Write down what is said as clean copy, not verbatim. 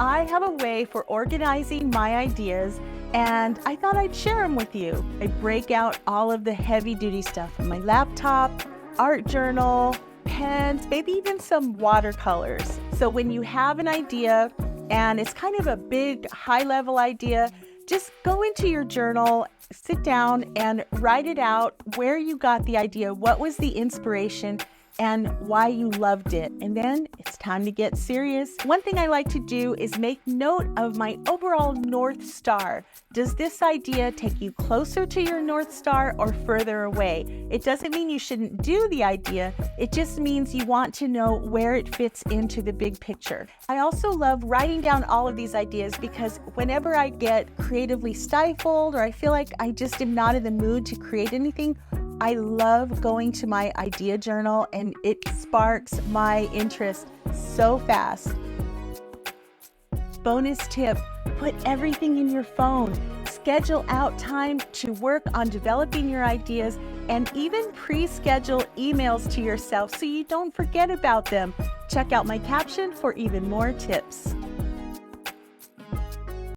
I have a way for organizing my ideas, and I thought I'd share them with you. I break out all of the heavy-duty stuff on my laptop, art journal, pens, maybe even some watercolors. So when you have an idea and it's kind of a big, high-level idea, just go into your journal, sit down and write it out, where you got the idea, what was the inspiration, and why you loved it. And then it's time to get serious. One thing I like to do is make note of my overall North Star. Does this idea take you closer to your North Star or further away? It doesn't mean you shouldn't do the idea. It just means you want to know where it fits into the big picture. I also love writing down all of these ideas because whenever I get creatively stifled or I feel like I just am not in the mood to create anything, I love going to my idea journal and it sparks my interest so fast. Bonus tip, put everything in your phone. Schedule out time to work on developing your ideas and even pre-schedule emails to yourself so you don't forget about them. Check out my caption for even more tips.